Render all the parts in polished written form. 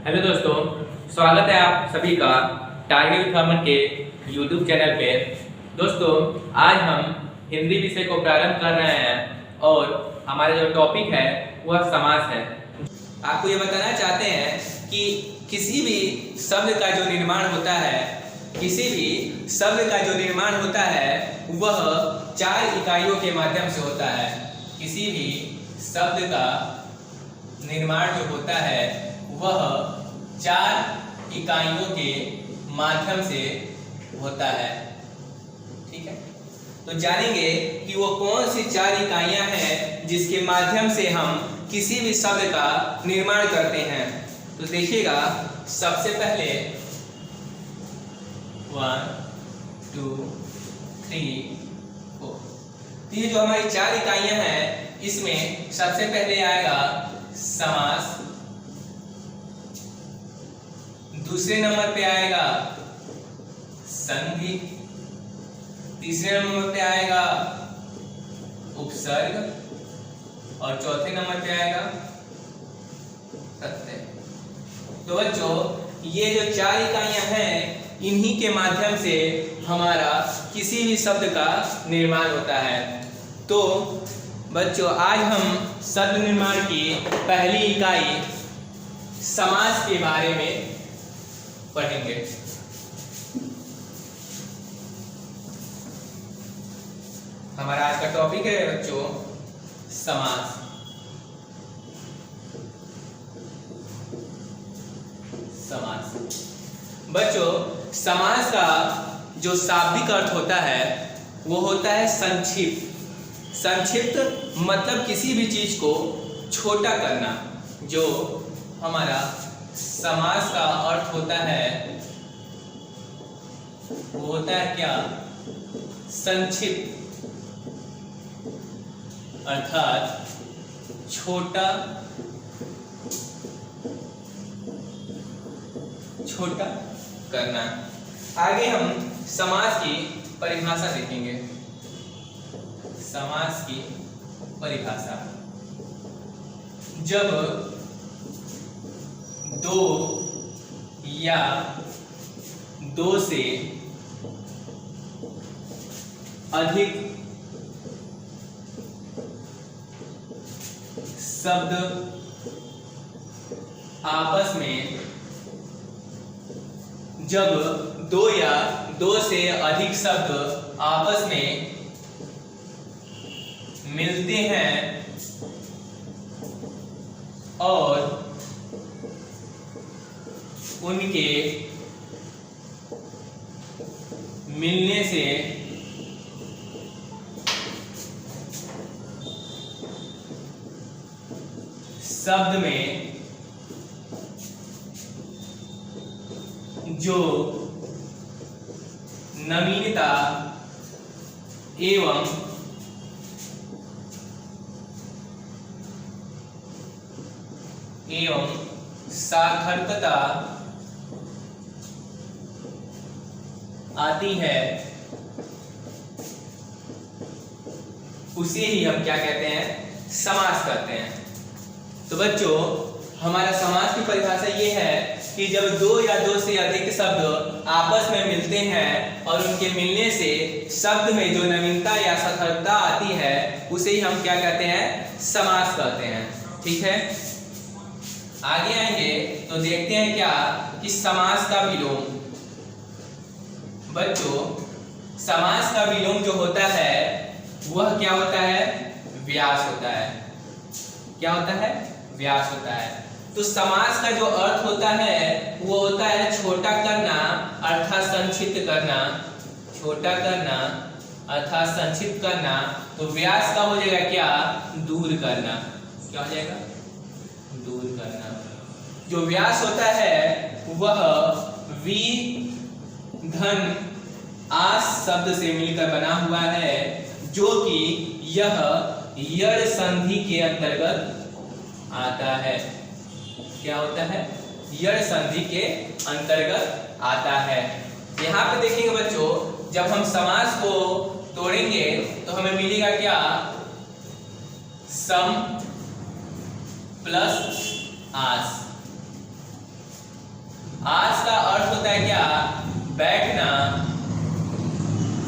Hello दोस्तों, स्वागत है आप सभी का टारगेट विथ अमन के यूट्यूब चैनल पे। दोस्तों, आज हम हिंदी विषय को प्रारंभ कर रहे हैं और हमारा जो टॉपिक है वह समास है। आपको ये बताना चाहते हैं कि किसी भी शब्द का जो निर्माण होता है, वह 4 इकाइयों के माध्यम से होता है। किसी भी शब्द का निर्माण जो होता है वह 4 इकाइयों के माध्यम से होता है। ठीक है, तो जानेंगे कि वो कौन सी 4 इकाइयां हैं जिसके माध्यम से हम किसी भी शब्द का निर्माण करते हैं। तो देखिएगा, सबसे पहले 1 2 3 4। तो ये जो हमारी 4 इकाइयां हैं, इसमें सबसे पहले आएगा समास, दूसरे नंबर पे आएगा संधि, तीसरे नंबर पे आएगा उपसर्ग और चौथे नंबर पे आएगा प्रत्यय। तो बच्चों, ये जो 4 इकाइयां हैं, इन्हीं के माध्यम से हमारा किसी भी शब्द का निर्माण होता है। तो बच्चों, आज हम शब्द निर्माण की पहली इकाई समास के बारे में पढ़ेंगे। हमारा आज का टॉपिक है बच्चों समास। बच्चों, समास का जो शाब्दिक अर्थ होता है वो होता है संक्षिप्त। संक्षिप्त मतलब किसी भी चीज को छोटा करना। जो हमारा समास का अर्थ होता है वो होता है क्या? संक्षिप्त, अर्थात छोटा करना। आगे हम समास की परिभाषा देखेंगे। समास की परिभाषा, जब 2 या 2 से अधिक शब्द आपस में, जब 2 या 2 से अधिक शब्द आपस में मिलते हैं और उनके मिलने से शब्द में जो नवीनता एवं सार्थकता आती है, उसे ही हम क्या कहते हैं? समास करते हैं। तो बच्चों, हमारा समास की परिभाषा ये है कि जब 2 या 2 से अधिक शब्द आपस में मिलते हैं और उनके मिलने से शब्द में जो नवीनता या सार्थकता आती है, उसे ही हम क्या कहते हैं? समास कहते हैं। ठीक है, आगे आएंगे तो देखते हैं क्या कि समास का विलोम। बच्चों, समास का विलोम जो होता है वह क्या होता है? व्यास होता है। क्या होता है? व्यास होता है। तो समास का जो अर्थ होता है वो होता है छोटा करना अर्थात संक्षिप्त करना। छोटा करना अर्थात संक्षिप्त करना। तो व्यास का हो जाएगा क्या? दूर करना। क्या हो जाएगा? दूर करना। जो व्यास होता है वह वी धन आस शब्द से मिलकर बना हुआ है, जो कि यह यड़ संधि के अंतर्गत आता है। क्या होता है? यड़ संधि के अंतर्गत आता है। यहाँ पे देखेंगे बच्चों, जब हम समास को तोड़ेंगे तो हमें मिलेगा क्या? सम प्लस आस।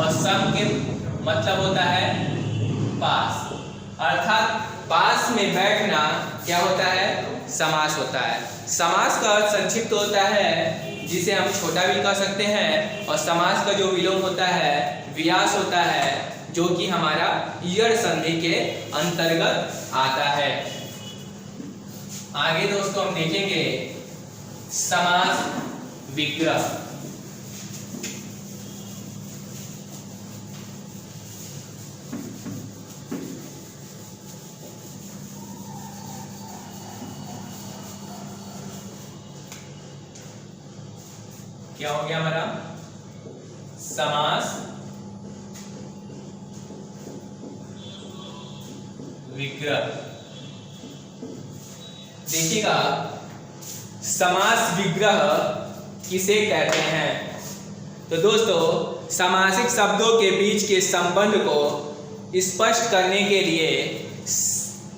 और सम के मतलब होता है पास, अर्थात पास में बैठना क्या होता है, समास होता है। समास का अर्थ संक्षिप्त होता है, जिसे हम छोटा भी कह सकते हैं, और समास का जो विलोम होता है व्यास होता है, जो कि हमारा ईयर संधि के अंतर्गत आता है। आगे दोस्तों हम देखेंगे समास विग्रह। क्या हो गया हमारा समास विग्रह। देखिएगा समास विग्रह किसे कहते हैं। तो दोस्तों समासिक शब्दों के बीच के संबंध को स्पष्ट करने के लिए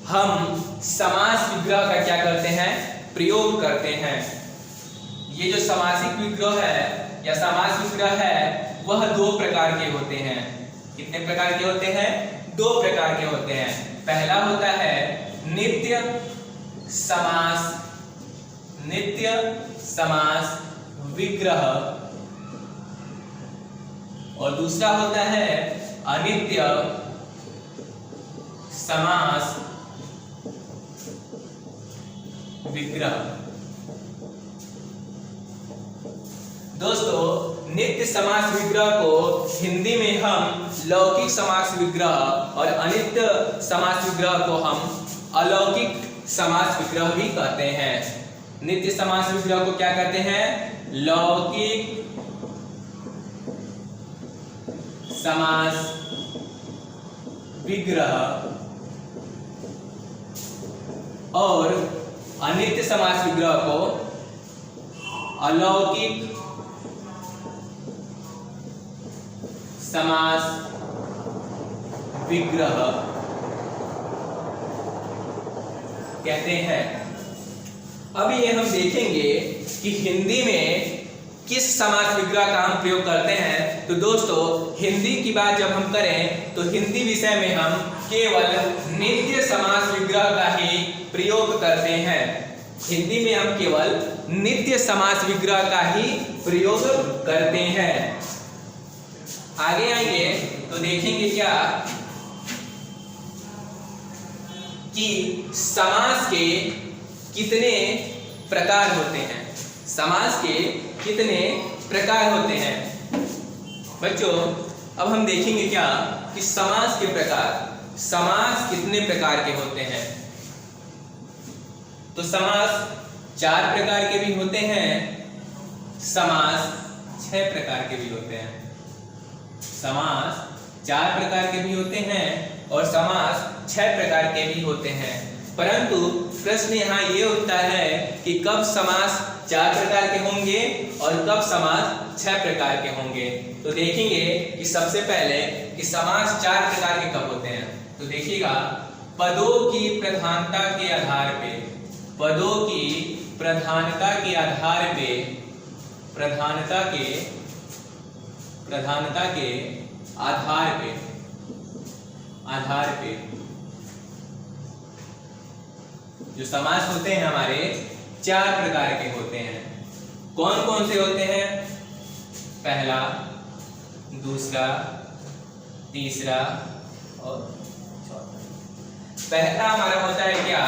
हम समास विग्रह का क्या करते हैं, प्रयोग करते हैं। ये जो समासिक विग्रह है या समास विग्रह है वह दो प्रकार के होते हैं। कितने प्रकार के होते हैं, दो प्रकार के होते हैं। पहला होता है नित्य समास, नित्य समास विग्रह, और दूसरा होता है अनित्य समास विग्रह। दोस्तों नित्य समास विग्रह को हिंदी में हम लौकिक समास विग्रह और अनित्य समास विग्रह को हम अलौकिक समास विग्रह भी कहते हैं। नित्य समास विग्रह को क्या कहते हैं, लौकिक समास विग्रह, और अनित्य समास विग्रह को अलौकिक समास विग्रह कहते हैं। अब ये हम देखेंगे कि हिंदी में किस समास विग्रह का हम प्रयोग करते हैं। तो दोस्तों हिंदी की बात जब हम करें तो हिंदी विषय में हम केवल नित्य समास विग्रह का ही प्रयोग करते हैं। हिंदी में हम केवल नित्य समास विग्रह का ही प्रयोग करते हैं। आगे आएंगे तो देखेंगे क्या कि समास के कितने प्रकार होते हैं। समास के कितने प्रकार होते हैं बच्चों। अब हम देखेंगे क्या कि समास के प्रकार, समास कितने प्रकार के होते हैं। तो समास 4 प्रकार के भी होते हैं, समास 6 प्रकार के भी होते हैं। समास 4 प्रकार के भी होते हैं और समास 6 प्रकार के भी होते हैं। परंतु प्रश्न यहाँ ये उठता है कि कब समास 4 प्रकार के होंगे और कब समास 6 प्रकार के होंगे। तो देखेंगे कि सबसे पहले कि समास 4 प्रकार के कब होते हैं। तो देखिएगा पदों की प्रधानता के आधार पे, पदों की प्रधानता के आधार पे, प्रधानता के आधार पे जो समास होते हैं हमारे 4 प्रकार के होते हैं। कौन कौन से होते हैं, पहला, दूसरा, तीसरा और चौथा। पहला हमारा होता है क्या,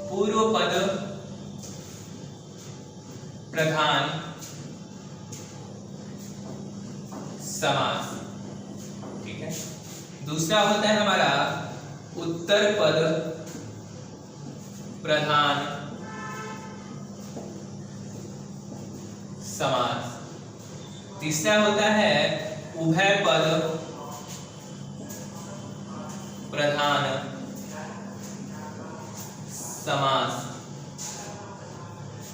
पूर्व पद प्रधान समास, ठीक है। दूसरा होता है हमारा उत्तर पद प्रधान समास। तीसरा होता है उभय पद प्रधान समास।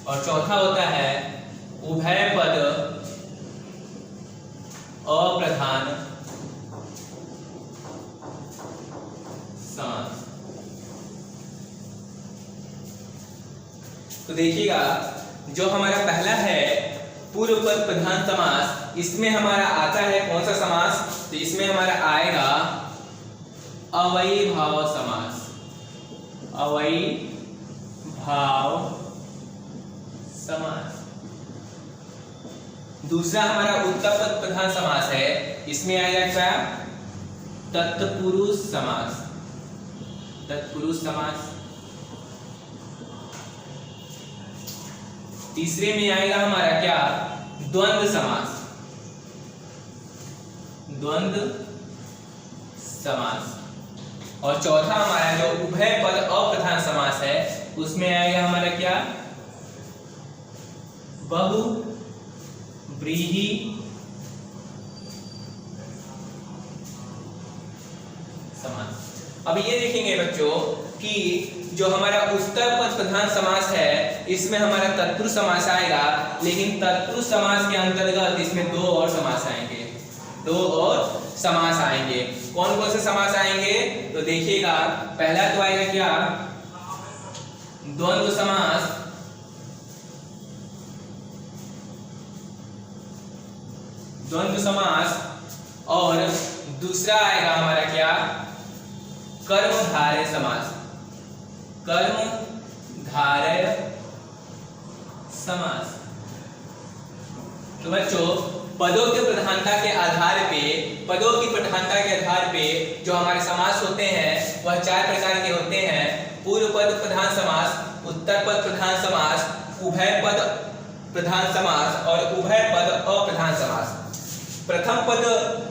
और चौथा होता है उभय पद अप्रधान समास। तो देखिएगा जो हमारा पहला है पूर्व पद प्रधान समास, इसमें हमारा आता है कौन सा समास? तो इसमें हमारा आएगा अव्ययीभाव समास। अव्ययीभाव समास। दूसरा हमारा उत्तर पद प्रधान समास है, इसमें आएगा क्या? तत्पुरुष समास। तत्पुरुष समास। तीसरे में आएगा हमारा क्या? द्वंद्व समास। द्वंद्व समास। और चौथा हमारा जो उभय पद अप्रधान समास है, उसमें आएगा हमारा क्या? बहुव्रीहि समास। अब ये देखेंगे बच्चों कि जो हमारा उत्तर पद प्रधान समास है, इसमें हमारा तत्पुरुष समास आएगा, लेकिन तत्पुरुष समास के अंतर्गत इसमें दो और समास आएंगे। दो और समास आएंगे। कौन कौन से समास आएंगे? तो देखिएगा, पहला तो आएगा क्या? द्वंद्व समास। द्वंद्व समास। और दूसरा आएगा हमारा क्या? कर्मधारय समास। कर्मधारय समास। तो बच्चों पदों की प्रधानता के आधार पे, पदों की प्रधानता के आधार पे जो हमारे समास होते हैं वह चार प्रकार के होते हैं। पूर्व पद प्रधान समास, उत्तर पद प्रधान समास, उभय पद प्रधान समास और उभय पद अप्रधान समास। प्रथम पद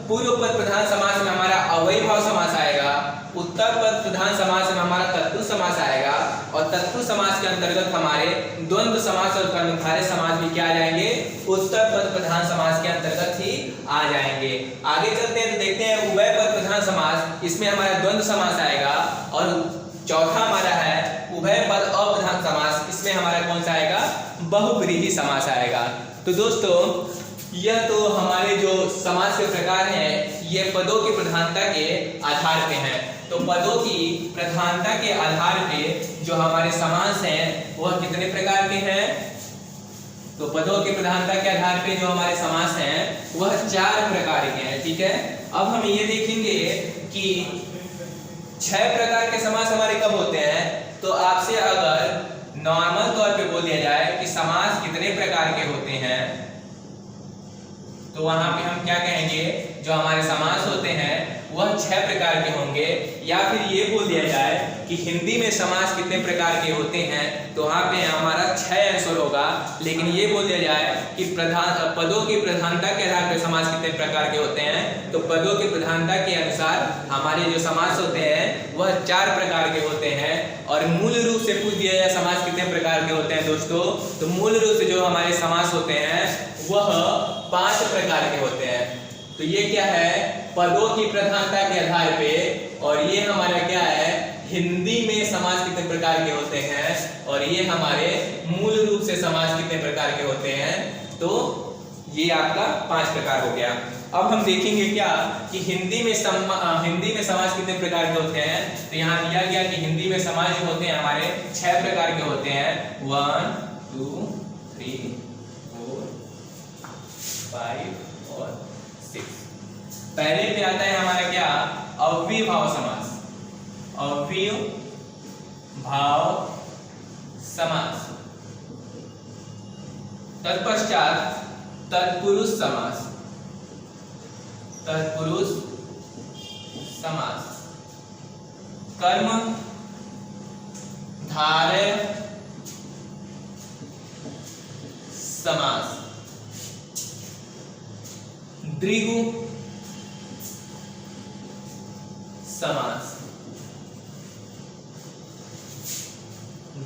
पूर्व पद प्रधान समास में हमारा अव्ययीभाव समास आएगा, उत्तर पद प्रधान समास में हमारा तत्पुरुष समास आएगा, और तत्पुरुष समास के अंतर्गत हमारे द्वंद्व समास और कर्मधारय समास भी क्या आ जाएंगे? उत्तर पद प्रधान समास के अंतर्गत ही आ जाएंगे। आगे चलते हैं तो देखते हैं उभय पद प्रधान समास, इसमें हमारा द्वंद्व समास आएगा, और चौथा हमारा है उभय पद अप्रधान समास, इसमें हमारा कौन सा आएगा? बहुव्रीहि समास आएगा। तो दोस्तों यह तो हमारे जो समास के प्रकार हैं, ये पदों की प्रधानता के आधार पे हैं। तो पदों की प्रधानता के आधार पे जो हमारे समास हैं वह कितने प्रकार के हैं? तो पदों की प्रधानता के आधार पे जो हमारे समास हैं वह चार प्रकार के हैं। ठीक है, अब हम ये देखेंगे कि 6 प्रकार के समास हमारे कब होते हैं। तो आपसे अगर नॉर्मल तौर पे बोल दिया जाए कि समास कितने प्रकार के होते हैं, तो वहां पे हम क्या कहेंगे? जो हमारे समास होते हैं वह 6 प्रकार के होंगे। या फिर ये बोल दिया जाए कि हिंदी में समास कितने प्रकार के होते हैं, तो वहां पे हमारा 6 आंसर होगा। लेकिन ये बोल दिया जाए कि पदों की प्रधानता के आधार पर समास कितने प्रकार के होते हैं, तो पदों की प्रधानता के अनुसार हमारे जो समास होते हैं वह 4 प्रकार के होते हैं। और मूल रूप से पूछ दिया जाए समास कितने प्रकार के होते हैं दोस्तों, तो मूल रूप से जो हमारे समास होते हैं वह 5 प्रकार के होते हैं। तो ये क्या है? पदों की प्रधानता के आधार पे। और ये हमारा क्या है? हिंदी में समास कितने प्रकार के होते हैं, और ये हमारे मूल रूप से समास कितने प्रकार के होते हैं। तो ये आपका 5 प्रकार हो गया। अब हम देखेंगे क्या कि हिंदी में समास कितने प्रकार के होते हैं। तो यहाँ दिया गया कि हिंदी में समास जो होते हैं हमारे 6 प्रकार के होते हैं। 1 2 3 4 5 और 6। पहले पे आता है हमारा क्या? अव्ययीभाव समास। अव्ययीभाव समास। तत्पश्चात तत्पुरुष समास। तत्पुरुष समास। कर्मधारय समास। द्विगु समास।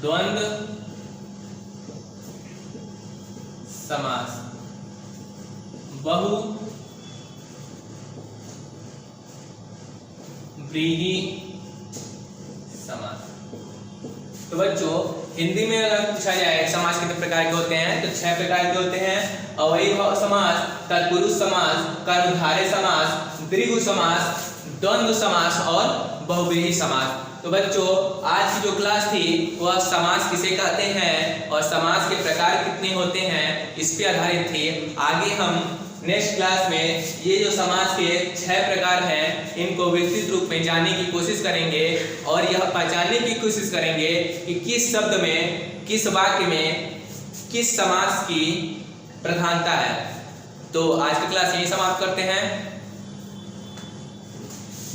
द्वंद्व समास। बहुव्रीहि समास। तो बच्चों हिंदी में अगर पूछा जाए समास कितने प्रकार के होते हैं, तो 6 प्रकार के होते हैं। अव्ययीभाव समास, तत्पुरुष समास, कर्मधारय समास, द्विगु समास, द्वंद्व समास और बहुव्रीहि समास। तो बच्चों आज की जो क्लास थी वह समास किसे कहते हैं और समास के प्रकार कितने होते हैं इस पे आधारित थी। आगे हम नेक्स्ट क्लास में ये जो समास के 6 प्रकार हैं इनको विस्तृत रूप में जानने की कोशिश करेंगे और यह पहचानने की कोशिश करेंगे कि किस शब्द में, किस वाक्य में, किस समास की प्रधानता है। तो आज की क्लास यही समाप्त करते हैं।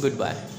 Good bye.